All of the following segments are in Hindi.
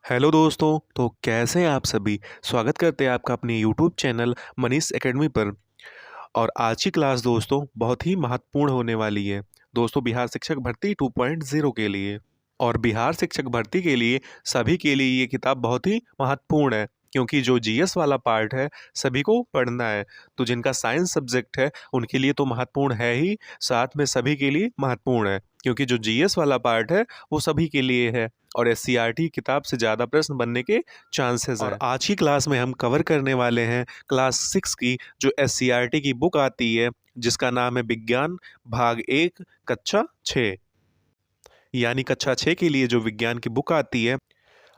हेलो दोस्तों। तो कैसे हैं आप सभी। स्वागत करते हैं आपका अपने यूट्यूब चैनल मनीष एकेडमी पर। और आज की क्लास दोस्तों बहुत ही महत्वपूर्ण होने वाली है दोस्तों, बिहार शिक्षक भर्ती 2.0 के लिए। और बिहार शिक्षक भर्ती के लिए सभी के लिए ये किताब बहुत ही महत्वपूर्ण है, क्योंकि जो जीएस वाला पार्ट है सभी को पढ़ना है। तो जिनका साइंस सब्जेक्ट है उनके लिए तो महत्वपूर्ण है ही, साथ में सभी के लिए महत्वपूर्ण है, क्योंकि जो जीएस वाला पार्ट है वो सभी के लिए है। और एससीईआरटी किताब से ज़्यादा प्रश्न बनने के चांसेस हैं। और आज की क्लास में हम कवर करने वाले हैं क्लास 6 की जो एससीईआरटी की बुक आती है, जिसका नाम है विज्ञान भाग 1 कक्षा 6। यानी कक्षा 6 के लिए जो विज्ञान की बुक आती है।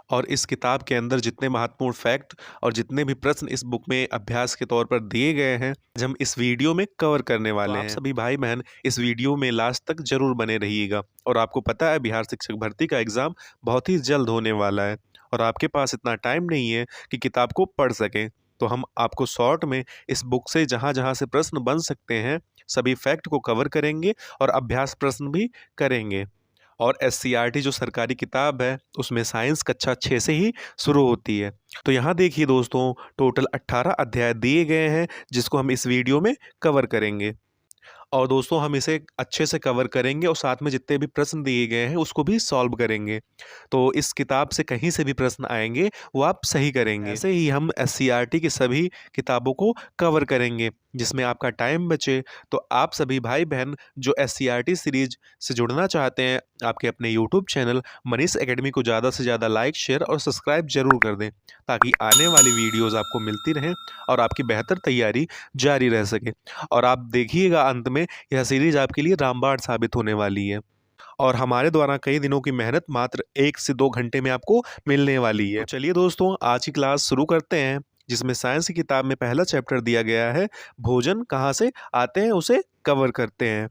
और इस किताब के अंदर जितने महत्वपूर्ण फैक्ट और जितने भी प्रश्न इस बुक में अभ्यास के तौर पर दिए गए हैं, आज हम इस वीडियो में कवर करने वाले हैं। आप सभी भाई बहन इस वीडियो में लास्ट तक जरूर बने रहिएगा। और आपको पता है बिहार शिक्षक भर्ती का एग्जाम बहुत ही जल्द होने वाला है, और आपके पास इतना टाइम नहीं है कि किताब को पढ़ सकें। तो हम आपको शॉर्ट में इस बुक से जहाँ जहाँ से प्रश्न बन सकते हैं सभी फैक्ट को कवर करेंगे और अभ्यास प्रश्न भी करेंगे। और एससीईआरटी जो सरकारी किताब है उसमें साइंस कक्षा 6 से ही शुरू होती है। तो यहाँ देखिए दोस्तों, टोटल 18 अध्याय दिए गए हैं जिसको हम इस वीडियो में कवर करेंगे। और दोस्तों हम इसे अच्छे से कवर करेंगे और साथ में जितने भी प्रश्न दिए गए हैं उसको भी सॉल्व करेंगे। तो इस किताब से कहीं से भी प्रश्न आएंगे वो आप सही करेंगे। ऐसे ही हम एससीईआरटी की सभी किताबों को कवर करेंगे जिसमें आपका टाइम बचे। तो आप सभी भाई बहन जो एससीईआरटी सीरीज से जुड़ना चाहते हैं, आपके अपने यूट्यूब चैनल मनीष एकेडमी को ज़्यादा से ज़्यादा लाइक शेयर और सब्सक्राइब जरूर कर दें, ताकि आने वाली वीडियोज़ आपको मिलती रहें और आपकी बेहतर तैयारी जारी रह सके। और आप देखिएगा अंत में यह सीरीज आपके लिए रामबाण साबित होने वाली है। और हमारे द्वारा कई दिनों की मेहनत मात्र 1 से 2 घंटे में आपको मिलने वाली है। तो चलिए दोस्तों आज की क्लास शुरू करते हैं, जिसमें साइंस की किताब में पहला चैप्टर दिया गया है भोजन कहाँ से आते हैं, उसे कवर करते हैं।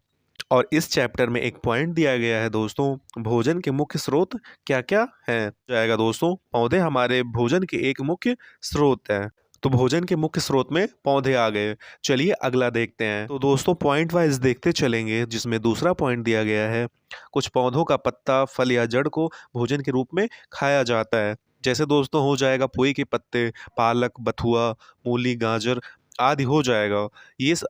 और इस चैप्टर में एक पॉइंट दिया गया है दोस्तों, भोजन के मुख्य स्रोत क्या क्या हैं। जाएगा दोस्तों, पौधे हमारे भोजन के एक मुख्य स्रोत हैं। तो भोजन के मुख्य स्रोत में पौधे आ गए। चलिए अगला देखते हैं। तो दोस्तों पॉइंट वाइज देखते चलेंगे, जिसमें दूसरा पॉइंट दिया गया है कुछ पौधों का पत्ता फल या जड़ को भोजन के रूप में खाया जाता है। जैसे दोस्तों हो जाएगा पोई के पत्ते, पालक, बथुआ, मूली, गाजर आदि हो जाएगा।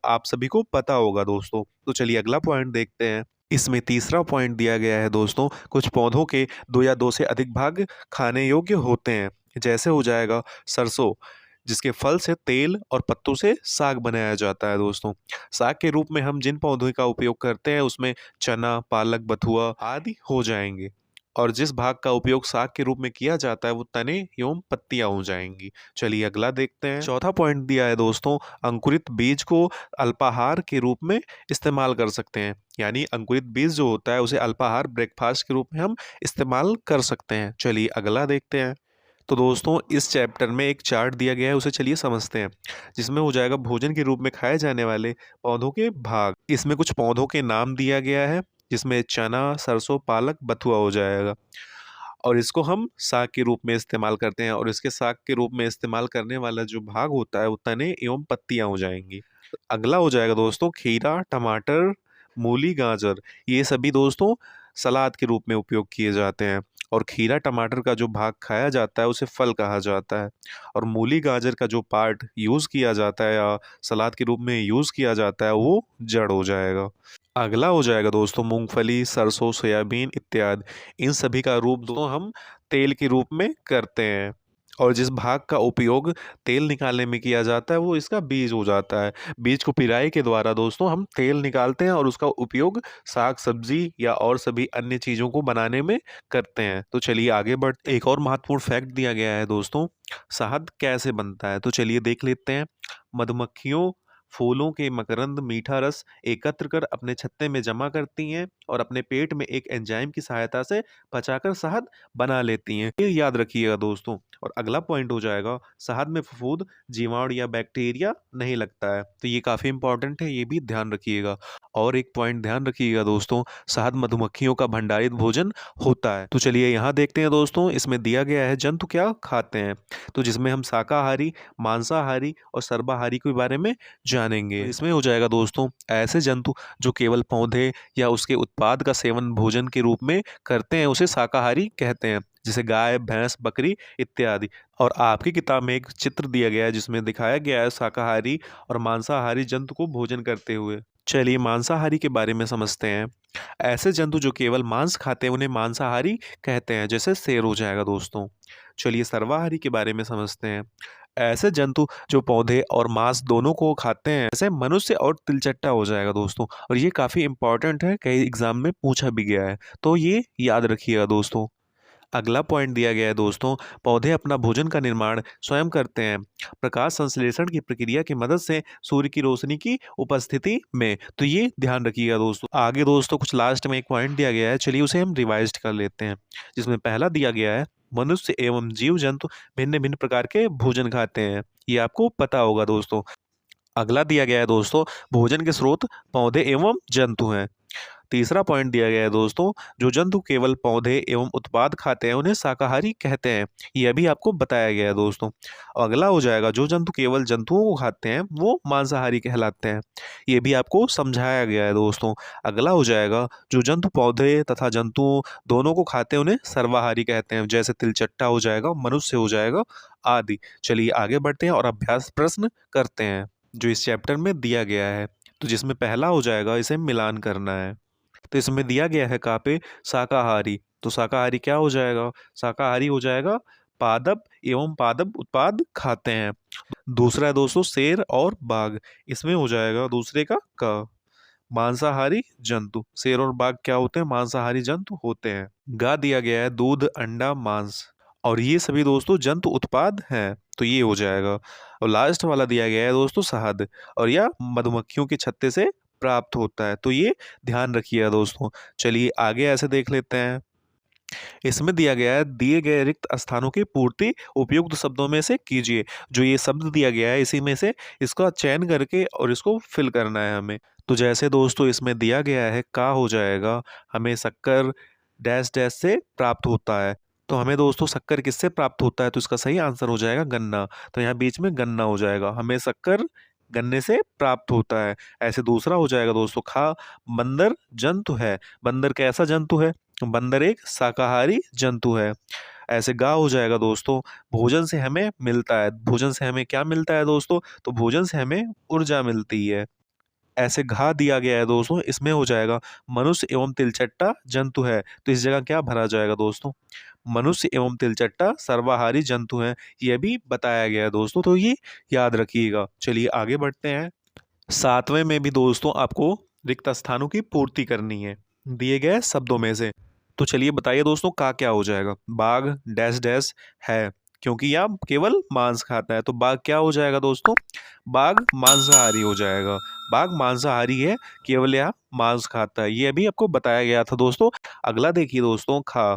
आप सभी को पता होगा दोस्तों। तो चलिए अगला पॉइंट देखते हैं। इसमें तीसरा पॉइंट दिया गया है दोस्तों, कुछ पौधों के 2 या 2 से अधिक भाग खाने योग्य होते हैं। जैसे हो जाएगा सरसों, जिसके फल से तेल और पत्तों से साग बनाया जाता है दोस्तों। साग के रूप में हम जिन पौधों का उपयोग करते हैं उसमें चना, पालक, बथुआ आदि हो जाएंगे। और जिस भाग का उपयोग साग के रूप में किया जाता है वो तने एवं पत्तियां हो जाएंगी। चलिए अगला देखते हैं। चौथा पॉइंट दिया है दोस्तों, अंकुरित बीज को अल्पाहार के रूप में इस्तेमाल कर सकते हैं। यानी अंकुरित बीज जो होता है उसे अल्पाहार ब्रेकफास्ट के रूप में हम इस्तेमाल कर सकते हैं। चलिए अगला देखते हैं। तो दोस्तों इस चैप्टर में एक चार्ट दिया गया है, उसे चलिए समझते हैं। जिसमें हो जाएगा भोजन के रूप में खाए जाने वाले पौधों के भाग। इसमें कुछ पौधों के नाम दिया गया है, जिसमें चना, सरसों, पालक, बथुआ हो जाएगा। और इसको हम साग के रूप में इस्तेमाल करते हैं, और इसके साग के रूप में इस्तेमाल करने वाला जो भाग होता है वो तने एवं पत्तियां हो जाएंगी। अगला हो जाएगा दोस्तों खीरा, टमाटर, मूली, गाजर। ये सभी दोस्तों सलाद के रूप में उपयोग किए जाते हैं। और खीरा टमाटर का जो भाग खाया जाता है उसे फल कहा जाता है। और मूली गाजर का जो पार्ट यूज़ किया जाता है या सलाद के रूप में यूज़ किया जाता है वो जड़ हो जाएगा। अगला हो जाएगा दोस्तों मूंगफली, सरसों, सोयाबीन इत्यादि। इन सभी का रूप दोस्तों हम तेल के रूप में करते हैं। और जिस भाग का उपयोग तेल निकालने में किया जाता है वो इसका बीज हो जाता है। बीज को पिराई के द्वारा दोस्तों हम तेल निकालते हैं और उसका उपयोग साग सब्जी या और सभी अन्य चीज़ों को बनाने में करते हैं। तो चलिए आगे बढ़ते। एक और महत्वपूर्ण फैक्ट दिया गया है दोस्तों, शहद कैसे बनता है। तो चलिए देख लेते हैं। मधुमक्खियों फूलों के मकरंद मीठा रस एकत्र कर अपने छत्ते में जमा करती हैं और अपने पेट में एक एंजाइम की सहायता से पचाकर शहद बना लेती हैं। ये याद रखिएगा दोस्तों। और अगला पॉइंट हो जाएगा, शहद में फफूंद, जीवाणु या बैक्टीरिया नहीं लगता है। तो ये काफ़ी इंपॉर्टेंट है, ये भी ध्यान रखिएगा। और एक पॉइंट ध्यान रखिएगा दोस्तों, शहद मधुमक्खियों का भंडारित भोजन होता है। तो चलिए यहाँ देखते हैं दोस्तों, इसमें दिया गया है जंतु क्या खाते हैं। तो जिसमें हम शाकाहारी, मांसाहारी और सर्वाहारी के बारे में जानेंगे। तो इसमें हो जाएगा दोस्तों ऐसे जंतु जो केवल पौधे या उसके उत्पाद का सेवन भोजन के रूप में करते हैं उसे शाकाहारी कहते हैं। जैसे गाय, भैंस, बकरी इत्यादि। और आपकी किताब में एक चित्र दिया गया है जिसमें दिखाया गया है शाकाहारी और मांसाहारी जंतु को भोजन करते हुए। चलिए मांसाहारी के बारे में समझते हैं। ऐसे जंतु जो केवल मांस खाते हैं उन्हें मांसाहारी कहते हैं, जैसे शेर हो जाएगा दोस्तों। चलिए सर्वाहारी के बारे में समझते हैं। ऐसे जंतु जो पौधे और मांस दोनों को खाते हैं, जैसे मनुष्य और तिलचट्टा हो जाएगा दोस्तों। और ये काफ़ी इंपॉर्टेंट है, कई एग्जाम में पूछा भी गया है, तो ये याद रखिएगा दोस्तों। अगला पॉइंट दिया गया है दोस्तों, पौधे अपना भोजन का निर्माण स्वयं करते हैं प्रकाश संश्लेषण की प्रक्रिया की मदद से, सूर्य की रोशनी की उपस्थिति में। तो ये ध्यान रखिएगा दोस्तों। आगे दोस्तों कुछ लास्ट में एक पॉइंट दिया गया है, चलिए उसे हम रिवाइज कर लेते हैं। जिसमें पहला दिया गया है, मनुष्य एवं जीव जंतु भिन्न भिन्न प्रकार के भोजन खाते हैं, ये आपको पता होगा दोस्तों। अगला दिया गया है दोस्तों, भोजन के स्रोत पौधे एवं जंतु हैं। तीसरा पॉइंट दिया गया है दोस्तों, जो जंतु केवल पौधे एवं उत्पाद खाते हैं उन्हें शाकाहारी कहते हैं, यह भी आपको बताया गया है दोस्तों। अगला हो जाएगा, जो जंतु केवल जंतुओं को खाते हैं वो मांसाहारी कहलाते हैं, ये भी आपको समझाया गया है दोस्तों। अगला हो जाएगा, जो जंतु पौधे तथा जंतु दोनों को खाते हैं उन्हें सर्वाहारी कहते हैं, जैसे तिलचट्टा हो जाएगा, मनुष्य हो जाएगा आदि। चलिए आगे बढ़ते हैं और अभ्यास प्रश्न करते हैं जो इस चैप्टर में दिया गया है। तो जिसमें पहला हो जाएगा, इसे मिलान करना है। तो इसमें दिया गया है कहाँ पे, शाकाहारी। तो शाकाहारी क्या हो जाएगा, शाकाहारी हो जाएगा पादप एवं पादप उत्पाद खाते हैं। दूसरा है दोस्तों शेर और बाघ, इसमें हो जाएगा दूसरे का क। मांसाहारी जंतु, शेर और बाघ क्या होते हैं, मांसाहारी जंतु होते हैं। गा दिया गया है दूध, अंडा, मांस, और ये सभी दोस्तों जंतु उत्पाद हैं, तो ये हो जाएगा। और लास्ट वाला दिया गया है दोस्तों शहद, और यह मधुमक्खियों के छत्ते से प्राप्त होता है, तो ये ध्यान रखिएगा दोस्तों। चलिए आगे ऐसे देख लेते हैं। इसमें दिया गया है, दिए गए रिक्त स्थानों की पूर्ति उपयुक्त शब्दों में से कीजिए। जो ये शब्द दिया गया है इसी में से इसका चयन करके और इसको फिल करना है हमें। तो जैसे दोस्तों इसमें दिया गया है, का हो जाएगा, हमें शक्कर डैश डैश से प्राप्त होता है। तो हमें दोस्तों शक्कर किससे प्राप्त होता है, तो इसका सही आंसर हो जाएगा गन्ना। तो यहाँ बीच में गन्ना हो जाएगा, हमें शक्कर गन्ने से प्राप्त होता है। ऐसे दूसरा हो जाएगा दोस्तों, खा बंदर जंतु है। बंदर कैसा जंतु है, बंदर एक शाकाहारी जंतु है। ऐसे गा हो जाएगा दोस्तों, भोजन से हमें मिलता है। भोजन से हमें क्या मिलता है दोस्तों, तो भोजन से हमें ऊर्जा मिलती है। ऐसे घा दिया गया है दोस्तों, इसमें हो जाएगा मनुष्य एवं तिलचट्टा जंतु है, तो इस जगह क्या भरा जाएगा दोस्तों, मनुष्य एवं तिलचट्टा सर्वाहारी जंतु हैं, यह भी बताया गया है दोस्तों, तो ये याद रखिएगा। चलिए आगे बढ़ते हैं। सातवें में भी दोस्तों आपको रिक्त स्थानों की पूर्ति करनी है दिए गए शब्दों में से। तो चलिए बताइए दोस्तों, का क्या हो जाएगा, बाघ डैश डैश है, क्योंकि यह केवल मांस खाता है, तो बाघ क्या हो जाएगा दोस्तों, बाघ मांसाहारी हो जाएगा। बाघ मांसाहारी है, केवल यह मांस खाता है, ये भी आपको बताया गया था दोस्तों। अगला देखिए दोस्तों, खा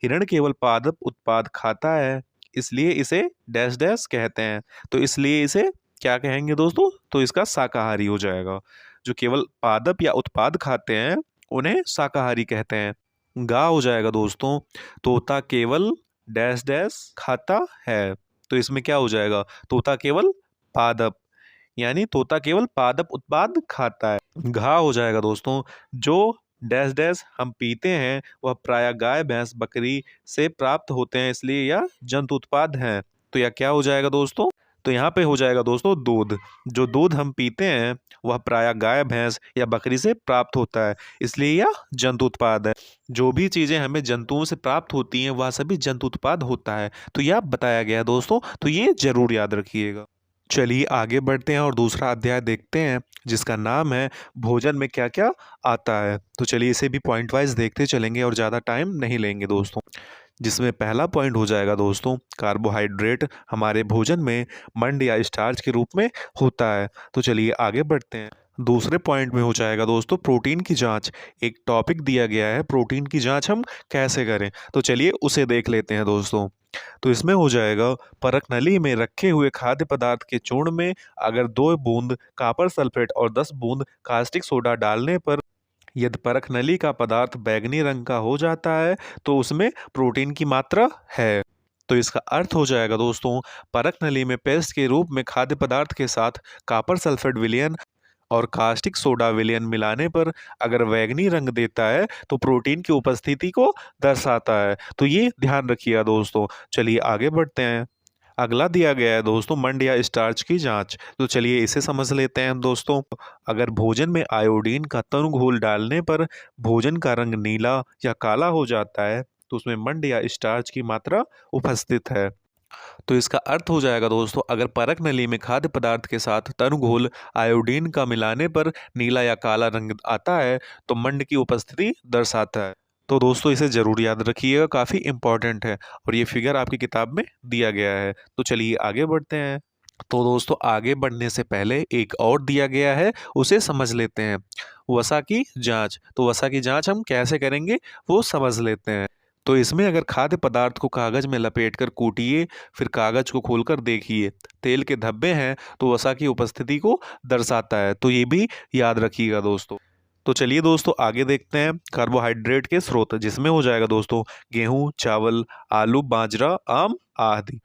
हिरण केवल पादप उत्पाद खाता है, इसलिए इसे डैश डैश कहते हैं, तो इसलिए इसे क्या कहेंगे दोस्तों, तो इसका शाकाहारी हो जाएगा। जो केवल पादप या उत्पाद खाते हैं उन्हें शाकाहारी कहते हैं। गा हो जाएगा दोस्तों, तोता केवल डैश डैश खाता है, तो इसमें क्या हो जाएगा, तोता केवल पादप, यानी तोता केवल पादप उत्पाद खाता है। घा हो जाएगा दोस्तों, जो डैश डैश हम पीते हैं वह प्रायः गाय, भैंस, बकरी से प्राप्त होते हैं, इसलिए यह जंतु उत्पाद हैं। तो यह क्या हो जाएगा दोस्तों, तो यहाँ पे हो जाएगा दोस्तों दूध। जो दूध हम पीते हैं वह प्रायः गाय, भैंस या बकरी से प्राप्त होता है, इसलिए यह जंतु उत्पाद है। जो भी चीज़ें हमें जंतुओं से प्राप्त होती हैं वह सभी जंतु उत्पाद होता है, तो यह बताया गया है दोस्तों, तो ये जरूर याद रखिएगा। चलिए आगे बढ़ते हैं और दूसरा अध्याय देखते हैं जिसका नाम है भोजन में क्या क्या आता है। तो चलिए इसे भी पॉइंट वाइज देखते चलेंगे और ज़्यादा टाइम नहीं लेंगे दोस्तों। जिसमें पहला पॉइंट हो जाएगा दोस्तों, कार्बोहाइड्रेट हमारे भोजन में मंड या स्टार्च के रूप में होता है। तो चलिए आगे बढ़ते हैं। दूसरे पॉइंट में हो जाएगा दोस्तों प्रोटीन की जांच। एक टॉपिक दिया गया है, प्रोटीन की जांच हम कैसे करें, तो चलिए उसे देख लेते हैं दोस्तों। तो इसमें हो जाएगा, परख नली में रखे हुए खाद्य पदार्थ के चूर्ण में अगर 2 बूंद कॉपर सल्फेट और 10 बूंद कास्टिक सोडा डालने पर यदि परख नली का पदार्थ बैंगनी रंग का हो जाता है तो उसमें प्रोटीन की मात्रा है। तो इसका अर्थ हो जाएगा दोस्तों, परख नली में पेस्ट के रूप में खाद्य पदार्थ के साथ कॉपर सल्फेट विलयन और कास्टिक सोडा विलयन मिलाने पर अगर बैंगनी रंग देता है तो प्रोटीन की उपस्थिति को दर्शाता है। तो ये ध्यान रखिएगा दोस्तों। चलिए आगे बढ़ते हैं। अगला दिया गया है दोस्तों मंड या स्टार्च की जांच। तो चलिए इसे समझ लेते हैं हम दोस्तों। अगर भोजन में आयोडीन का तनु घोल डालने पर भोजन का रंग नीला या काला हो जाता है तो उसमें मंड या स्टार्च की मात्रा उपस्थित है। तो इसका अर्थ हो जाएगा दोस्तों, अगर परख नली में खाद्य पदार्थ के साथ तनु घोल आयोडीन का मिलाने पर नीला या काला रंग आता है तो मंड की उपस्थिति दर्शाता है। तो दोस्तों इसे जरूर याद रखिएगा, काफी इंपॉर्टेंट है और ये फिगर आपकी किताब में दिया गया है। तो चलिए आगे बढ़ते हैं। तो दोस्तों आगे बढ़ने से पहले एक और दिया गया है, उसे समझ लेते हैं। वसा की जांच। तो वसा की जांच हम कैसे करेंगे वो समझ लेते हैं। तो इसमें अगर खाद्य पदार्थ को कागज में लपेटकर कूटिए, फिर कागज को खोलकर देखिए, तेल के धब्बे हैं तो वसा की उपस्थिति को दर्शाता है। तो ये भी याद रखिएगा दोस्तों। तो चलिए दोस्तों आगे देखते हैं कार्बोहाइड्रेट के स्रोत, जिसमें हो जाएगा दोस्तों गेहूं, चावल, आलू, बाजरा, आम आदि।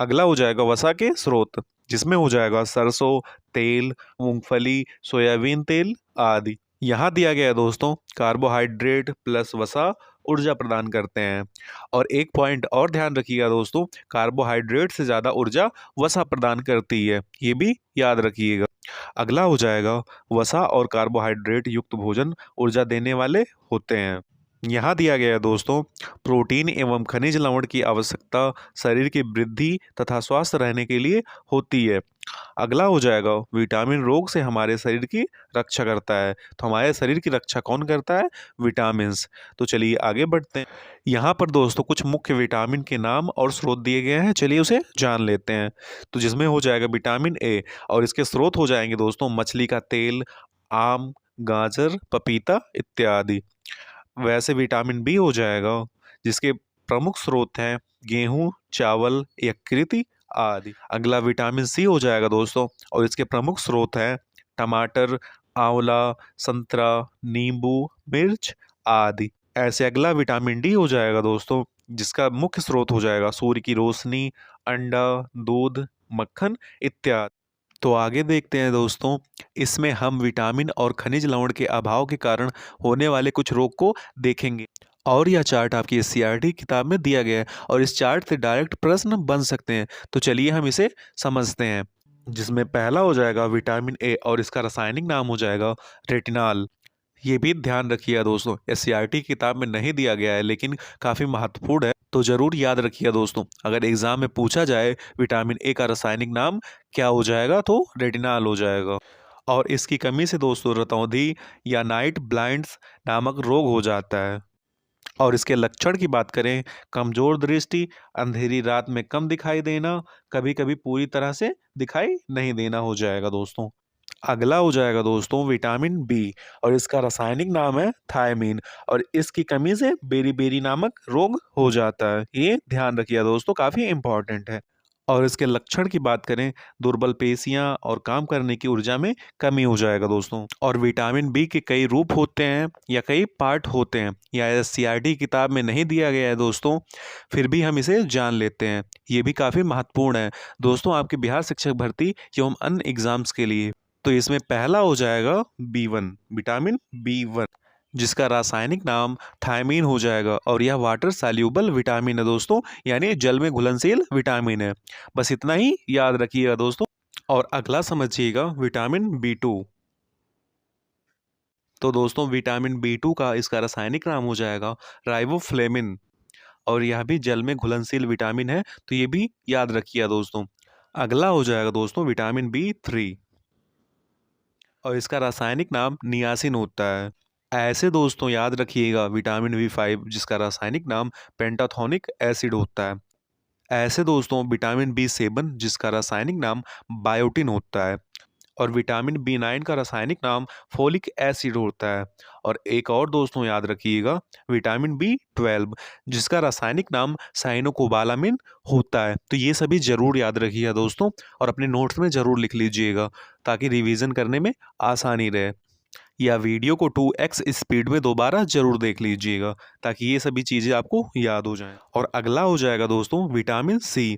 अगला हो जाएगा वसा के स्रोत, जिसमें हो जाएगा सरसों तेल, मूंगफली, सोयाबीन तेल आदि। यहाँ दिया गया है दोस्तों कार्बोहाइड्रेट प्लस वसा ऊर्जा प्रदान करते हैं। और एक पॉइंट और ध्यान रखिएगा दोस्तों, कार्बोहाइड्रेट से ज़्यादा ऊर्जा वसा प्रदान करती है, ये भी याद रखिएगा। अगला हो जाएगा वसा और कार्बोहाइड्रेट युक्त भोजन ऊर्जा देने वाले होते हैं। यहाँ दिया गया है दोस्तों प्रोटीन एवं खनिज लवण की आवश्यकता शरीर की वृद्धि तथा स्वस्थ रहने के लिए होती है। अगला हो जाएगा विटामिन रोग से हमारे शरीर की रक्षा करता है। तो हमारे शरीर की रक्षा कौन करता है? विटामिन्स। तो चलिए आगे बढ़ते हैं। यहाँ पर दोस्तों कुछ मुख्य विटामिन के नाम और स्रोत दिए गए हैं, चलिए उसे जान लेते हैं। तो जिसमें हो जाएगा विटामिन ए और इसके स्रोत हो जाएंगे दोस्तों मछली का तेल, आम, गाजर, पपीता इत्यादि। वैसे विटामिन बी हो जाएगा जिसके प्रमुख स्रोत हैं गेहूं, चावल, यकृत आदि। अगला विटामिन सी हो जाएगा दोस्तों और इसके प्रमुख स्रोत हैं टमाटर, आंवला, संतरा, नींबू, मिर्च आदि। ऐसे अगला विटामिन डी हो जाएगा दोस्तों, जिसका मुख्य स्रोत हो जाएगा सूर्य की रोशनी, अंडा, दूध, मक्खन इत्यादि। तो आगे देखते हैं दोस्तों, इसमें हम विटामिन और खनिज लवण के अभाव के कारण होने वाले कुछ रोग को देखेंगे। और यह चार्ट आपकी सीआरटी किताब में दिया गया है और इस चार्ट से डायरेक्ट प्रश्न बन सकते हैं। तो चलिए हम इसे समझते हैं। जिसमें पहला हो जाएगा विटामिन ए और इसका रासायनिक नाम हो जाएगा रेटिनॉल। ये भी ध्यान रखिएगा दोस्तों, एससीईआरटी किताब में नहीं दिया गया है लेकिन काफ़ी महत्वपूर्ण है, तो जरूर याद रखिएगा दोस्तों। अगर एग्जाम में पूछा जाए विटामिन ए का रासायनिक नाम क्या हो जाएगा तो रेटिनॉल हो जाएगा। और इसकी कमी से दोस्तों रतौंधी या नाइट ब्लाइंड्स नामक रोग हो जाता है। और इसके लक्षण की बात करें, कमजोर दृष्टि, अंधेरी रात में कम दिखाई देना, कभी कभी पूरी तरह से दिखाई नहीं देना हो जाएगा दोस्तों। अगला हो जाएगा दोस्तों विटामिन बी और इसका रासायनिक नाम है थायमीन और इसकी कमी से बेरी नामक रोग हो जाता है। ये ध्यान रखिए दोस्तों, काफी इंपॉर्टेंट है। और इसके लक्षण की बात करें, दुर्बल पेशियां और काम करने की ऊर्जा में कमी हो जाएगा दोस्तों। और विटामिन बी के कई रूप होते हैं या कई पार्ट होते हैं, या एससीईआरटी किताब में नहीं दिया गया है दोस्तों, फिर भी हम इसे जान लेते हैं। ये भी काफ़ी महत्वपूर्ण है दोस्तों आपके बिहार शिक्षक भर्ती एवं अन्य एग्जाम्स के लिए। तो इसमें पहला हो जाएगा बी1, विटामिन बी1, जिसका रासायनिक नाम थायमीन हो जाएगा और यह वाटर सॉल्यूबल विटामिन है दोस्तों, यानी जल में घुलनशील विटामिन है। बस इतना ही याद रखिएगा दोस्तों। और अगला समझिएगा विटामिन बी2। तो दोस्तों विटामिन बी2 का इसका रासायनिक नाम हो जाएगा राइबोफ्लेविन और यह भी जल में घुलनशील विटामिन है, तो ये भी याद रखिएगा दोस्तों। अगला हो जाएगा दोस्तों विटामिन बी3 और इसका रासायनिक नाम नियासिन होता है। ऐसे दोस्तों याद रखिएगा विटामिन बी5 जिसका रासायनिक नाम पेंटाथोनिक एसिड होता है। ऐसे दोस्तों विटामिन बी7 जिसका रासायनिक नाम बायोटिन होता है। और विटामिन बी9 का रासायनिक नाम फोलिक एसिड होता है। और एक और दोस्तों याद रखिएगा विटामिन बी12 जिसका रासायनिक नाम साइनोकोबालामिन होता है। तो ये सभी जरूर याद रखिएगा दोस्तों और अपने नोट्स में जरूर लिख लीजिएगा ताकि रिवीजन करने में आसानी रहे। या वीडियो को 2x स्पीड में दोबारा जरूर देख लीजिएगा ताकि ये सभी चीज़ें आपको याद हो जाएं। और अगला हो जाएगा दोस्तों विटामिन सी।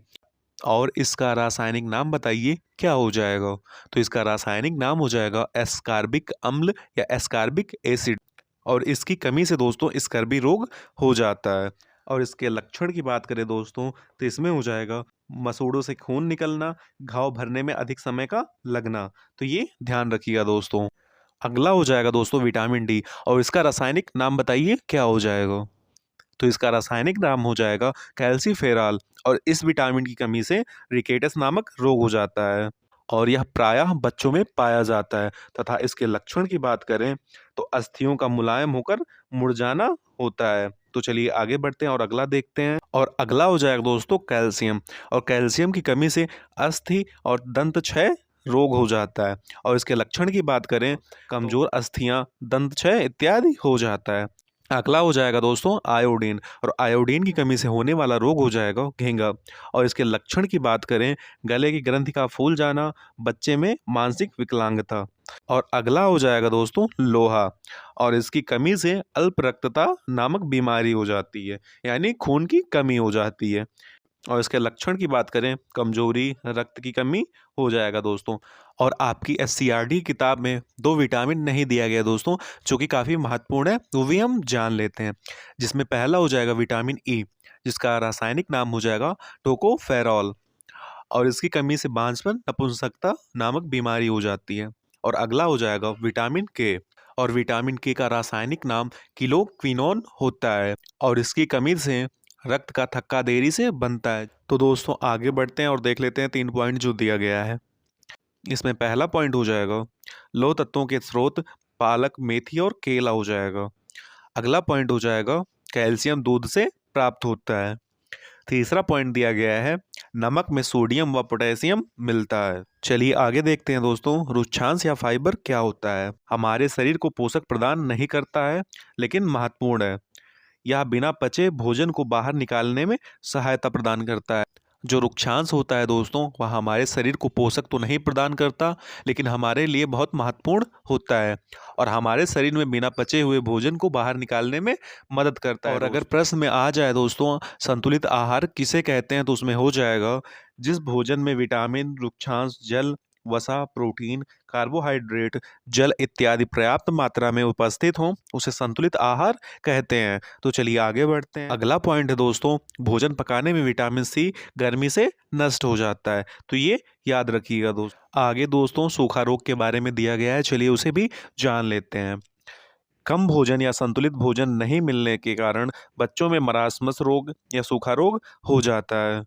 और इसका रासायनिक नाम बताइए क्या हो जाएगा? तो इसका रासायनिक नाम हो जाएगा एस्कॉर्बिक अम्ल या एस्कॉर्बिक एसिड। और इसकी कमी से दोस्तों स्कर्वी रोग हो जाता है। और इसके लक्षण की बात करें दोस्तों, तो इसमें हो जाएगा मसूड़ों से खून निकलना, घाव भरने में अधिक समय का लगना। तो ये ध्यान रखिएगा दोस्तों। अगला हो जाएगा दोस्तों विटामिन डी। और इसका रासायनिक नाम बताइए क्या हो जाएगा? तो इसका रासायनिक नाम हो जाएगा कैल्सीफेरॉल। और इस विटामिन की कमी से रिकेटस नामक रोग हो जाता है। और यह प्रायः बच्चों में पाया जाता है। तथा इसके लक्षण की बात करें तो अस्थियों का मुलायम होकर मुड़ जाना होता है। तो चलिए आगे बढ़ते हैं और अगला देखते हैं। और अगला हो जाएगा दोस्तों कैल्शियम। और कैल्शियम की कमी से अस्थि और दंत क्षय रोग हो जाता है। और इसके लक्षण की बात करें, कमजोर अस्थियां, दंत क्षय इत्यादि हो जाता है। अगला हो जाएगा दोस्तों आयोडीन। और आयोडीन की कमी से होने वाला रोग हो जाएगा घेंगा। और इसके लक्षण की बात करें, गले की ग्रंथि का फूल जाना, बच्चे में मानसिक विकलांगता। और अगला हो जाएगा दोस्तों लोहा। और इसकी कमी से अल्प रक्तता नामक बीमारी हो जाती है, यानी खून की कमी हो जाती है। और इसके लक्षण की बात करें, कमजोरी, रक्त की कमी हो जाएगा दोस्तों। और आपकी एससीईआरटी किताब में 2 विटामिन नहीं दिया गया दोस्तों, जो कि काफ़ी महत्वपूर्ण है, वो भी हम जान लेते हैं। जिसमें पहला हो जाएगा विटामिन ई, जिसका रासायनिक नाम हो जाएगा टोकोफेरॉल। और इसकी कमी से बांझपन, नपुंसकता नामक बीमारी हो जाती है। और अगला हो जाएगा विटामिन के। और विटामिन के का रासायनिक नाम किलोक्विनोन होता है। और इसकी कमी से रक्त का थक्का देरी से बनता है। तो दोस्तों आगे बढ़ते हैं और देख लेते हैं 3 पॉइंट जो दिया गया है। इसमें पहला पॉइंट हो जाएगा लौह तत्वों के स्रोत, पालक, मेथी और केला हो जाएगा। अगला पॉइंट हो जाएगा कैल्शियम दूध से प्राप्त होता है। तीसरा पॉइंट दिया गया है नमक में सोडियम व पोटेशियम मिलता है। चलिए आगे देखते हैं दोस्तों, रुक्षांश या फाइबर क्या होता है? हमारे शरीर को पोषक प्रदान नहीं करता है, लेकिन महत्वपूर्ण है। यह बिना पचे भोजन को बाहर निकालने में सहायता प्रदान करता है। जो रुक्षांश होता है दोस्तों, वह हमारे शरीर को पोषक तो नहीं प्रदान करता, लेकिन हमारे लिए बहुत महत्वपूर्ण होता है। और हमारे शरीर में बिना पचे हुए भोजन को बाहर निकालने में मदद करता है। और अगर प्रश्न में आ जाए दोस्तों संतुलित आहार किसे कहते हैं, तो उसमें हो जाएगा जिस भोजन में विटामिन, रुक्षांश, जल, वसा, प्रोटीन, कार्बोहाइड्रेट, जल इत्यादि पर्याप्त मात्रा में उपस्थित हों, उसे संतुलित आहार कहते हैं। तो चलिए आगे बढ़ते हैं। अगला पॉइंट है दोस्तों, भोजन पकाने में विटामिन सी गर्मी से नष्ट हो जाता है। तो ये याद रखिएगा दोस्तों। आगे दोस्तों सूखा रोग के बारे में दिया गया है, चलिए उसे भी जान लेते हैं। कम भोजन या संतुलित भोजन नहीं मिलने के कारण बच्चों में मरासमस रोग या सूखा रोग हो जाता है।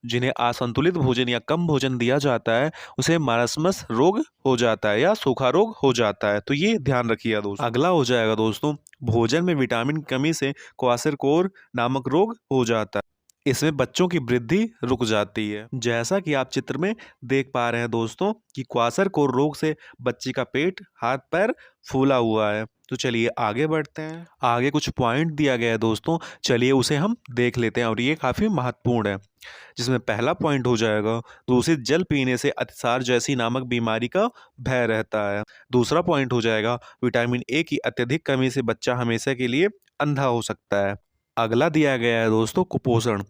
जिन्हें असंतुलित भोजन या कम भोजन दिया जाता है, उसे मारस्मस रोग हो जाता है या सूखा रोग हो जाता है। तो ये ध्यान रखिएगा दोस्तों। अगला हो जाएगा दोस्तों भोजन में विटामिन की कमी से क्वाशरकोर नामक रोग हो जाता है। इसमें बच्चों की वृद्धि रुक जाती है। जैसा कि आप चित्र में देख पा रहे हैं दोस्तों कि क्वाशरकोर रोग से बच्चे का पेट, हाथ पैर फूला हुआ है। तो चलिए आगे बढ़ते हैं। आगे कुछ पॉइंट दिया गया है दोस्तों, चलिए उसे हम देख लेते हैं और ये काफ़ी महत्वपूर्ण है। जिसमें पहला पॉइंट हो जाएगा दूषित जल पीने से अतिसार जैसी नामक बीमारी का भय रहता है। दूसरा पॉइंट हो जाएगा विटामिन ए की अत्यधिक कमी से बच्चा हमेशा के लिए अंधा हो सकता है। अगला दिया गया है दोस्तों कुपोषण।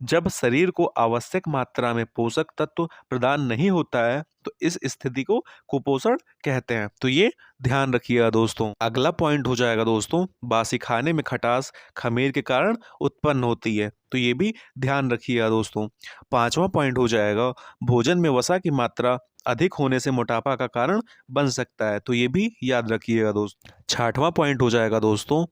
जब शरीर को आवश्यक मात्रा में पोषक तत्व प्रदान नहीं होता है, तो इस स्थिति को कुपोषण कहते हैं। तो ये ध्यान रखिएगा दोस्तों। अगला पॉइंट हो जाएगा दोस्तों बासी खाने में खटास खमीर के कारण उत्पन्न होती है। तो ये भी ध्यान रखिएगा दोस्तों। पांचवा पॉइंट हो जाएगा भोजन में वसा की मात्रा अधिक होने से मोटापा का कारण बन सकता है। तो ये भी याद रखिएगा दोस्तों। छठवां पॉइंट हो जाएगा दोस्तों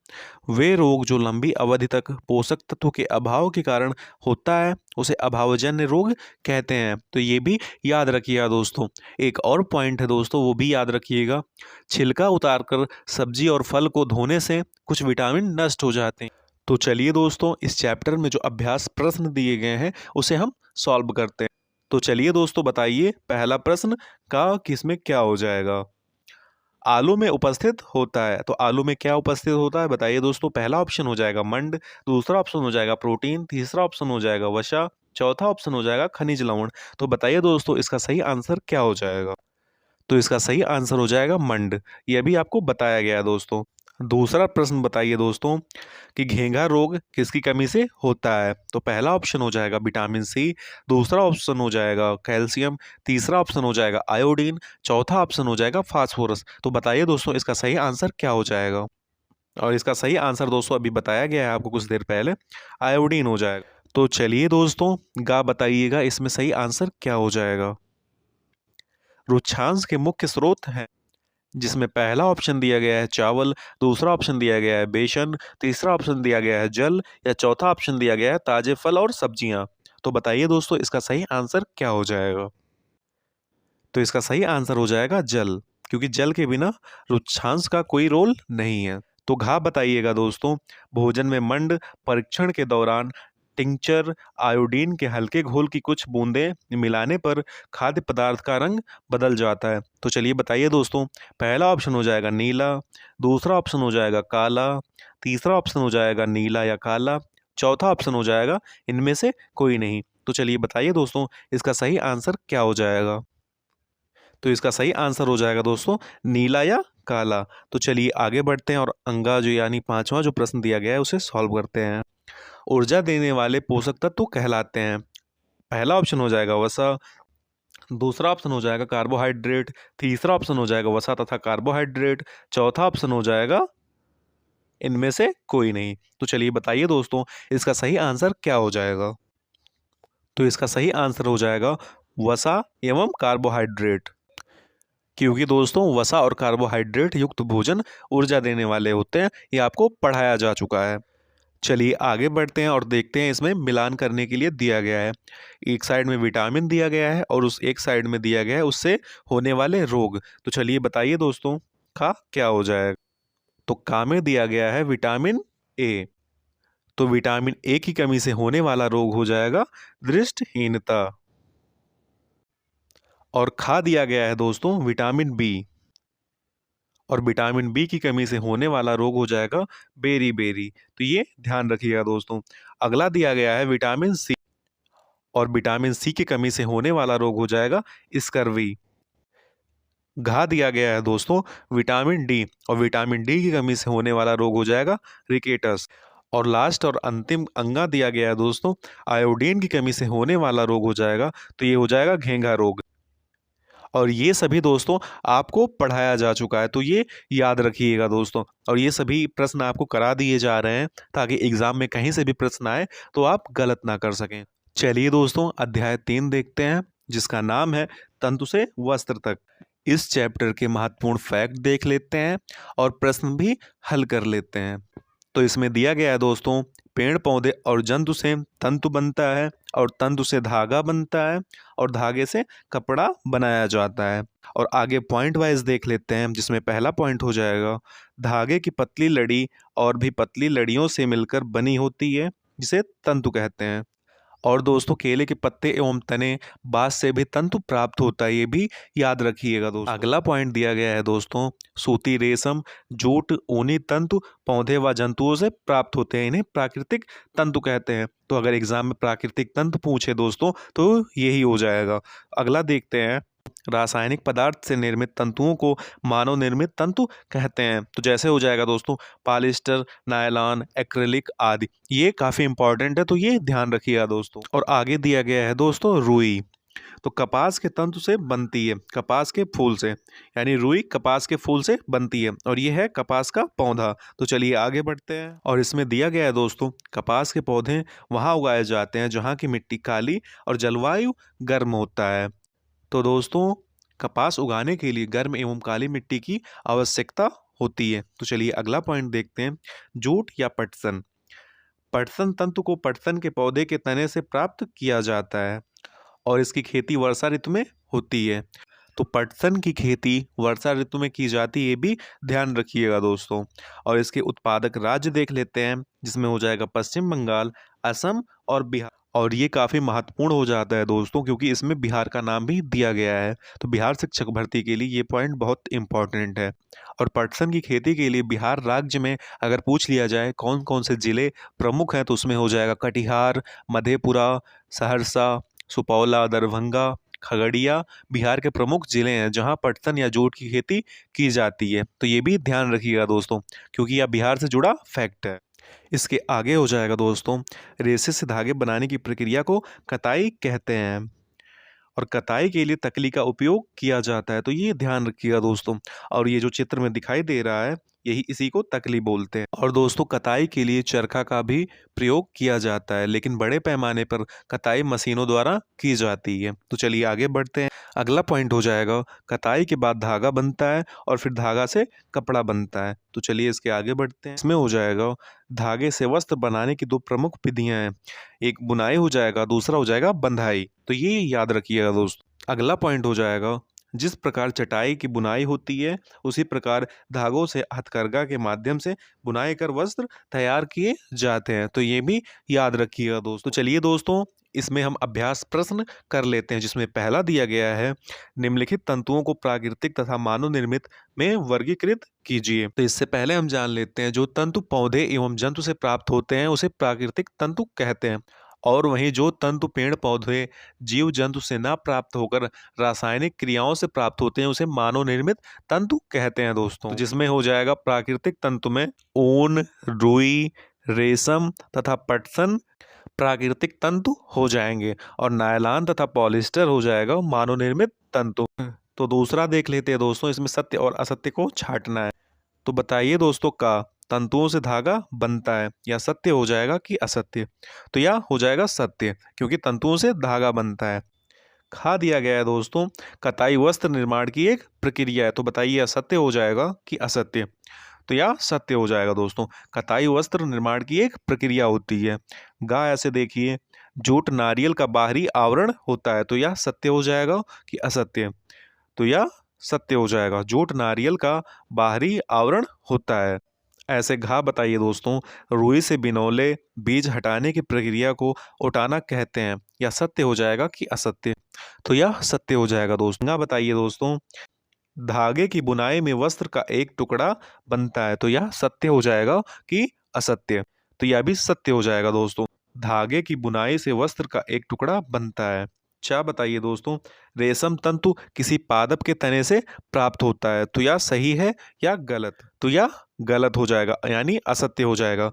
वे रोग जो लंबी अवधि तक पोषक तत्वों के अभाव के कारण होता है, उसे अभावजन्य रोग कहते हैं। तो ये भी याद रखिएगा दोस्तों। एक और पॉइंट है दोस्तों, वो भी याद रखिएगा। छिलका उतारकर सब्जी और फल को धोने से कुछ विटामिन नष्ट हो जाते हैं। तो चलिए दोस्तों इस चैप्टर में जो अभ्यास प्रश्न दिए गए हैं उसे हम सॉल्व करते हैं। तो चलिए दोस्तों बताइए पहला प्रश्न का किसमें क्या हो जाएगा? आलू में उपस्थित होता है। तो आलू में क्या उपस्थित होता है बताइए दोस्तों। पहला ऑप्शन हो जाएगा मंड, दूसरा ऑप्शन हो जाएगा प्रोटीन, तीसरा ऑप्शन हो जाएगा वसा, चौथा ऑप्शन हो जाएगा खनिज लवण। तो बताइए दोस्तों इसका सही आंसर क्या हो जाएगा? तो इसका सही आंसर हो जाएगा मंड। यह भी आपको बताया गया है दोस्तों। दूसरा प्रश्न बताइए दोस्तों कि घेंघा रोग किसकी कमी से होता है। तो पहला ऑप्शन हो जाएगा विटामिन सी, दूसरा ऑप्शन हो जाएगा कैल्शियम, तीसरा ऑप्शन हो जाएगा आयोडीन, चौथा ऑप्शन हो जाएगा फास्फोरस। तो बताइए दोस्तों इसका सही आंसर क्या हो जाएगा। और इसका सही आंसर दोस्तों अभी बताया गया है आपको कुछ देर पहले, आयोडीन हो जाएगा। तो चलिए दोस्तों गा बताइएगा इसमें सही आंसर क्या हो जाएगा। रुक्षांश के मुख्य स्रोत हैं, जिसमें पहला ऑप्शन दिया गया है चावल, दूसरा ऑप्शन दिया गया है बेसन, तीसरा ऑप्शन दिया गया है जल, या चौथा ऑप्शन दिया गया है ताजे फल और सब्जियां। तो बताइए दोस्तों इसका सही आंसर क्या हो जाएगा। तो इसका सही आंसर हो जाएगा जल, क्योंकि जल के बिना रुक्षांश का कोई रोल नहीं है। तो घा बताइएगा दोस्तों, भोजन में मंड परीक्षण के दौरान टिंचर आयोडीन के हल्के घोल की कुछ बूंदें मिलाने पर खाद्य पदार्थ का रंग बदल जाता है। तो चलिए बताइए दोस्तों, पहला ऑप्शन हो जाएगा नीला, दूसरा ऑप्शन हो जाएगा काला, तीसरा ऑप्शन हो जाएगा नीला या काला, चौथा ऑप्शन हो जाएगा इनमें से कोई नहीं। तो चलिए बताइए दोस्तों इसका सही आंसर क्या हो जाएगा। तो इसका सही आंसर हो जाएगा दोस्तों नीला या काला। तो चलिए आगे बढ़ते हैं और अंगा जो यानी पांचवा जो प्रश्न दिया गया है उसे सॉल्व करते हैं। ऊर्जा देने वाले पोषक तत्व कहलाते हैं। पहला ऑप्शन हो जाएगा वसा, दूसरा ऑप्शन हो जाएगा कार्बोहाइड्रेट, तीसरा ऑप्शन हो जाएगा वसा तथा कार्बोहाइड्रेट, चौथा ऑप्शन हो जाएगा इनमें से कोई नहीं। तो चलिए बताइए दोस्तों इसका सही आंसर क्या हो जाएगा। तो इसका सही आंसर हो जाएगा वसा एवं कार्बोहाइड्रेट, क्योंकि दोस्तों वसा और कार्बोहाइड्रेट युक्त भोजन ऊर्जा देने वाले होते हैं, ये आपको पढ़ाया जा चुका है। चलिए आगे बढ़ते हैं और देखते हैं इसमें मिलान करने के लिए दिया गया है। एक साइड में विटामिन दिया गया है और उस एक साइड में दिया गया है उससे होने वाले रोग। तो चलिए बताइए दोस्तों का क्या हो जाएगा। तो का में दिया गया है विटामिन ए, तो विटामिन ए की कमी से होने वाला रोग हो जाएगा दृष्टिहीनता। और खा दिया गया है दोस्तों विटामिन बी, और विटामिन बी की कमी से होने वाला रोग हो जाएगा बेरी बेरी। तो ये ध्यान रखिएगा दोस्तों। अगला दिया गया है विटामिन सी, और विटामिन सी की कमी से होने वाला रोग हो जाएगा स्कर्वी। घा दिया गया है दोस्तों विटामिन डी, और विटामिन डी की कमी से होने वाला रोग हो जाएगा रिकेटस। और लास्ट और अंतिम अंगा दिया गया है दोस्तों आयोडीन की कमी से होने वाला रोग हो जाएगा, तो ये हो जाएगा घेंघा रोग। और ये सभी दोस्तों आपको पढ़ाया जा चुका है, तो ये याद रखिएगा दोस्तों। और ये सभी प्रश्न आपको करा दिए जा रहे हैं ताकि एग्जाम में कहीं से भी प्रश्न आए तो आप गलत ना कर सकें। चलिए दोस्तों अध्याय 3 देखते हैं, जिसका नाम है तंतु से वस्त्र तक। इस चैप्टर के महत्वपूर्ण फैक्ट देख लेते हैं और प्रश्न भी हल कर लेते हैं। तो इसमें दिया गया है दोस्तों, पेड़ पौधे और जंतु से तंतु बनता है, और तंतु से धागा बनता है, और धागे से कपड़ा बनाया जाता है। और आगे पॉइंट वाइज देख लेते हैं, जिसमें पहला पॉइंट हो जाएगा धागे की पतली लड़ी और भी पतली लड़ियों से मिलकर बनी होती है, जिसे तंतु कहते हैं। और दोस्तों केले के पत्ते एवं तने बांस से भी तंतु प्राप्त होता है, ये भी याद रखिएगा दोस्तों। अगला पॉइंट दिया गया है दोस्तों, सूती रेशम जूट ऊनी तंतु पौधे व जंतुओं से प्राप्त होते हैं, इन्हें प्राकृतिक तंतु कहते हैं। तो अगर एग्जाम में प्राकृतिक तंतु पूछे दोस्तों तो यही हो जाएगा। अगला देखते हैं, रासायनिक पदार्थ से निर्मित तंतुओं को मानव निर्मित तंतु कहते हैं। तो जैसे हो जाएगा दोस्तों पॉलिएस्टर, नायलॉन, एक्रिलिक आदि, ये काफी इंपॉर्टेंट है, तो ये ध्यान रखिएगा दोस्तों। और आगे दिया गया है दोस्तों रुई, तो कपास के तंतु से बनती है, कपास के फूल से, यानी रुई कपास के फूल से बनती है, और ये है कपास का पौधा। तो चलिए आगे बढ़ते हैं, और इसमें दिया गया है दोस्तों कपास के पौधे वहाँ उगाए जाते हैं जहाँ की मिट्टी काली और जलवायु गर्म होता है। तो दोस्तों कपास उगाने के लिए गर्म एवं काली मिट्टी की आवश्यकता होती है। तो चलिए अगला पॉइंट देखते हैं, जूट या पटसन। पटसन तंतु को पटसन के पौधे के तने से प्राप्त किया जाता है, और इसकी खेती वर्षा ऋतु में होती है। तो पटसन की खेती वर्षा ऋतु में की जाती है, ये भी ध्यान रखिएगा दोस्तों। और इसके उत्पादक राज्य देख लेते हैं, जिसमें हो जाएगा पश्चिम बंगाल, असम और बिहार। और ये काफ़ी महत्वपूर्ण हो जाता है दोस्तों, क्योंकि इसमें बिहार का नाम भी दिया गया है। तो बिहार शिक्षक भर्ती के लिए ये पॉइंट बहुत इंपॉर्टेंट है। और पटसन की खेती के लिए बिहार राज्य में अगर पूछ लिया जाए कौन कौन से जिले प्रमुख हैं, तो उसमें हो जाएगा कटिहार, मधेपुरा, सहरसा, सुपौला, दरभंगा, खगड़िया बिहार के प्रमुख जिले हैं जहाँ पटसन या जूट की खेती की जाती है। तो ये भी ध्यान रखिएगा दोस्तों, क्योंकि यह बिहार से जुड़ा फैक्ट है। इसके आगे हो जाएगा दोस्तों, रेशे से धागे बनाने की प्रक्रिया को कताई कहते हैं और कताई के लिए तकली का उपयोग किया जाता है। तो ये ध्यान रखिएगा दोस्तों। और ये जो चित्र में दिखाई दे रहा है, यही इसी को तकली बोलते हैं। और दोस्तों, कताई के लिए चरखा का भी प्रयोग किया जाता है, लेकिन बड़े पैमाने पर कताई मशीनों द्वारा की जाती है। तो चलिए आगे बढ़ते हैं। अगला पॉइंट हो जाएगा, कताई के बाद धागा बनता है और फिर धागा से कपड़ा बनता है। तो चलिए इसके आगे बढ़ते हैं। इसमें हो जाएगा, धागे से वस्त्र बनाने की दो प्रमुख विधियां हैं। एक बुनाई हो जाएगा, दूसरा हो जाएगा बंधाई। तो ये याद रखिएगा दोस्तों। अगला पॉइंट हो जाएगा, जिस प्रकार चटाई की बुनाई होती है उसी प्रकार धागों से हथकरघा के माध्यम से बुनाई कर वस्त्र तैयार किए जाते हैं। तो ये भी याद रखिएगा दोस्तों। चलिए दोस्तों, इसमें हम अभ्यास प्रश्न कर लेते हैं, जिसमें पहला दिया गया है, निम्नलिखित तंतुओं को प्राकृतिक तथा मानव निर्मित में वर्गीकृत कीजिए। तो इससे पहले हम जान लेते हैं, जो तंतु पौधे एवं जंतु से प्राप्त होते हैं उसे प्राकृतिक तंतु कहते हैं, और वहीं जो तंतु पेड़ पौधे जीव जंतु से ना प्राप्त होकर रासायनिक क्रियाओं से प्राप्त होते हैं उसे मानव निर्मित तंतु कहते हैं दोस्तों। तो जिसमें हो जाएगा, प्राकृतिक तंतु में ऊन, रुई, रेशम तथा पटसन प्राकृतिक तंतु हो जाएंगे, और नायलॉन तथा पॉलिस्टर हो जाएगा मानव निर्मित तंतु। तो दूसरा देख लेते हैं दोस्तों, इसमें सत्य और असत्य को छांटना है। तो बताइए दोस्तों, का तंतुओं से धागा बनता है, या सत्य हो जाएगा कि असत्य? तो यह हो जाएगा सत्य, क्योंकि तंतुओं से धागा बनता है। खा दिया गया है दोस्तों, कताई वस्त्र निर्माण की एक प्रक्रिया है। तो बताइए, असत्य हो जाएगा कि असत्य? तो यह सत्य हो जाएगा दोस्तों। कताई वस्त्र निर्माण की एक प्रक्रिया होती है। गाय, ऐसे देखिए, जूट नारियल का बाहरी आवरण होता है। तो यह सत्य हो जाएगा कि असत्य? तो यह सत्य हो जाएगा, जूट नारियल का बाहरी आवरण होता है। ऐसे घा बताइए दोस्तों, रुई से बिनौले बीज हटाने की प्रक्रिया को ओटाना कहते हैं। यह सत्य हो जाएगा कि असत्य? तो यह सत्य हो जाएगा दोस्तों। घा बताइए दोस्तों, धागे की बुनाई में वस्त्र का एक टुकड़ा बनता है। तो यह सत्य हो जाएगा कि असत्य? तो यह भी सत्य हो जाएगा दोस्तों। धागे की बुनाई से वस्त्र का एक टुकड़ा बनता है। क्या बताइए दोस्तों, रेशम तंतु किसी पादप के तने से प्राप्त होता है। तो यह सही है या गलत? तो यह गलत हो जाएगा, यानी असत्य हो जाएगा।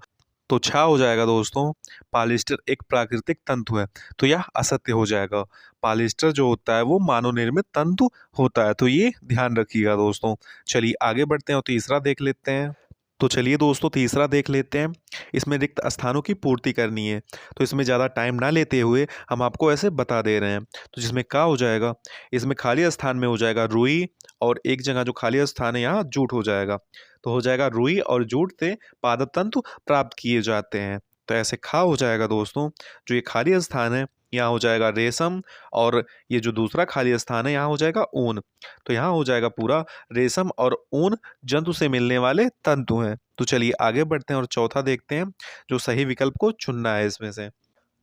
तो छा हो जाएगा दोस्तों, पॉलिस्टर एक प्राकृतिक तंतु है। तो यह असत्य हो जाएगा। पॉलिस्टर जो होता है वो मानव निर्मित तंतु होता है। तो ये ध्यान रखिएगा दोस्तों। चलिए आगे बढ़ते हैं और तीसरा देख लेते हैं। तो चलिए दोस्तों, तीसरा देख लेते हैं। इसमें रिक्त स्थानों की पूर्ति करनी है। तो इसमें ज़्यादा टाइम ना लेते हुए हम आपको ऐसे बता दे रहे हैं। तो जिसमें क्या हो जाएगा, इसमें खाली स्थान में हो जाएगा रुई, और एक जगह जो खाली स्थान है यहाँ जूट हो जाएगा। तो हो जाएगा, रुई और जूट से पादप तंतु प्राप्त किए जाते हैं। तो ऐसे खा हो जाएगा दोस्तों, जो ये खाली स्थान है यहाँ हो जाएगा रेशम, और ये जो दूसरा खाली स्थान है यहाँ हो जाएगा ऊन। तो यहाँ हो जाएगा पूरा रेशम और ऊन जंतु से मिलने वाले तंतु हैं। तो चलिए आगे बढ़ते हैं और चौथा देखते हैं, जो सही विकल्प को चुनना है इसमें से।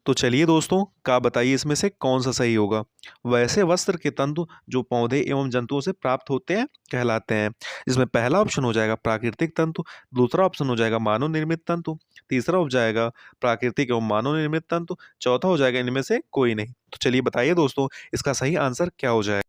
तो चलिए दोस्तों, का बताइए इसमें से कौन सा सही होगा। वैसे वस्त्र के तंतु जो पौधे एवं जंतुओं से प्राप्त होते हैं कहलाते हैं। इसमें पहला ऑप्शन हो जाएगा प्राकृतिक तंतु, दूसरा ऑप्शन हो जाएगा मानव निर्मित तंतु, तीसरा हो जाएगा प्राकृतिक एवं मानव निर्मित तंतु, चौथा हो जाएगा इनमें से कोई नहीं। तो चलिए बताइए दोस्तों, इसका सही आंसर क्या हो जाएगा।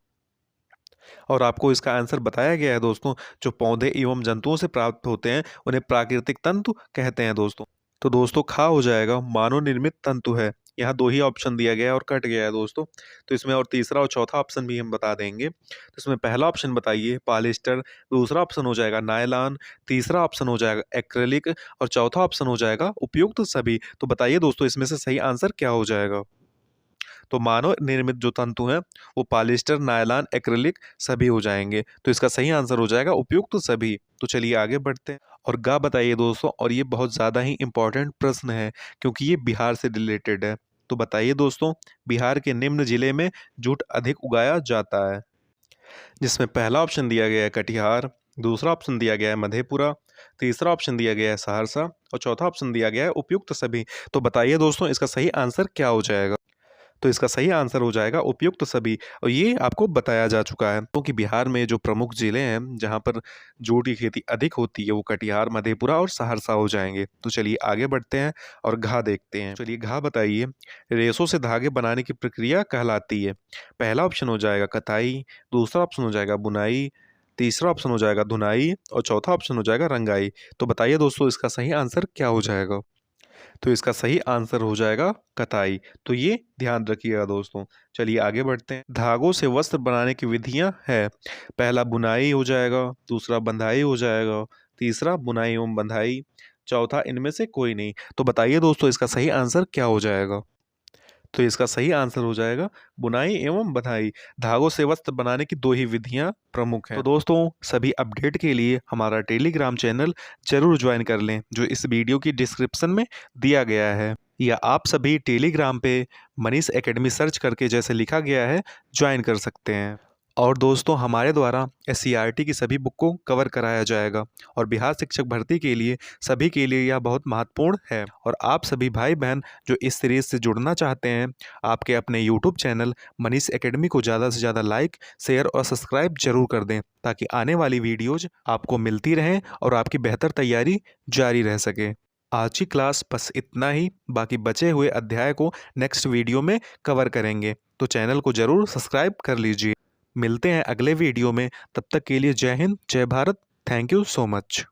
और आपको इसका आंसर बताया गया है दोस्तों, जो पौधे एवं जंतुओं से प्राप्त होते हैं उन्हें प्राकृतिक तंतु कहते हैं दोस्तों। तो दोस्तों, खा हो जाएगा, मानव निर्मित तंतु है। यहाँ दो ही ऑप्शन दिया गया है और कट गया है दोस्तों। तो इसमें और तीसरा और चौथा ऑप्शन भी हम बता देंगे। तो इसमें पहला ऑप्शन बताइए पॉलिस्टर, दूसरा ऑप्शन हो जाएगा नायलॉन, तीसरा ऑप्शन हो जाएगा एक्रेलिक, और चौथा ऑप्शन हो जाएगा उपयुक्त सभी। तो बताइए दोस्तों, इसमें से सही आंसर क्या हो जाएगा। तो मानव निर्मित जो तंतु हैं वो पॉलिस्टर, नायलॉन, एक्रिलिक सभी हो जाएंगे। तो इसका सही आंसर हो जाएगा उपयुक्त सभी। तो चलिए आगे बढ़ते हैं और गा बताइए दोस्तों, और ये बहुत ज़्यादा ही इंपॉर्टेंट प्रश्न है, क्योंकि ये बिहार से रिलेटेड है। तो बताइए दोस्तों, बिहार के निम्न जिले में जूट अधिक उगाया जाता है। जिसमें पहला ऑप्शन दिया गया है कटिहार, दूसरा ऑप्शन दिया गया है मधेपुरा, तीसरा ऑप्शन दिया गया है सहरसा, और चौथा ऑप्शन दिया गया है उपयुक्त सभी। तो बताइए दोस्तों, इसका सही आंसर क्या हो जाएगा। तो इसका सही आंसर हो जाएगा उपयुक्त सभी। और ये आपको बताया जा चुका है क्योंकि बिहार में जो प्रमुख जिले हैं जहाँ पर जूट की खेती अधिक होती है वो कटिहार, मधेपुरा और सहरसा हो जाएंगे। तो चलिए आगे बढ़ते हैं और घा देखते हैं। चलिए घा बताइए, रेशों से धागे बनाने की प्रक्रिया कहलाती है। पहला ऑप्शन हो जाएगा कताई, दूसरा ऑप्शन हो जाएगा बुनाई, तीसरा ऑप्शन हो जाएगा धुनाई और चौथा ऑप्शन हो जाएगा रंगाई। तो बताइए दोस्तों इसका सही आंसर क्या हो जाएगा। तो इसका सही आंसर हो जाएगा कताई। तो ये ध्यान रखिएगा दोस्तों। चलिए आगे बढ़ते हैं। धागों से वस्त्र बनाने की विधियां है। पहला बुनाई हो जाएगा, दूसरा बंधाई हो जाएगा, तीसरा बुनाई एवं बंधाई, चौथा इनमें से कोई नहीं। तो बताइए दोस्तों इसका सही आंसर क्या हो जाएगा। तो इसका सही आंसर हो जाएगा बुनाई एवं बंधाई। धागों से वस्त्र बनाने की दो ही विधियां प्रमुख हैं। तो दोस्तों सभी अपडेट के लिए हमारा टेलीग्राम चैनल जरूर ज्वाइन कर लें जो इस वीडियो की डिस्क्रिप्शन में दिया गया है, या आप सभी टेलीग्राम पे मनीष एकेडमी सर्च करके जैसे लिखा गया है ज्वाइन कर सकते हैं। और दोस्तों हमारे द्वारा SCERT की सभी बुक को कवर कराया जाएगा और बिहार शिक्षक भर्ती के लिए सभी के लिए यह बहुत महत्वपूर्ण है। और आप सभी भाई बहन जो इस सीरीज से जुड़ना चाहते हैं, आपके अपने यूट्यूब चैनल मनीष एकेडमी को ज़्यादा से ज़्यादा लाइक, शेयर और सब्सक्राइब जरूर कर दें ताकि आने वाली वीडियोज आपको मिलती रहें और आपकी बेहतर तैयारी जारी रह सके। आज की क्लास बस इतना ही, बाकी बचे हुए अध्याय को नेक्स्ट वीडियो में कवर करेंगे, तो चैनल को जरूर सब्सक्राइब कर लीजिए। मिलते हैं अगले वीडियो में, तब तक के लिए जय हिंद, जय Bharat. Thank you so much.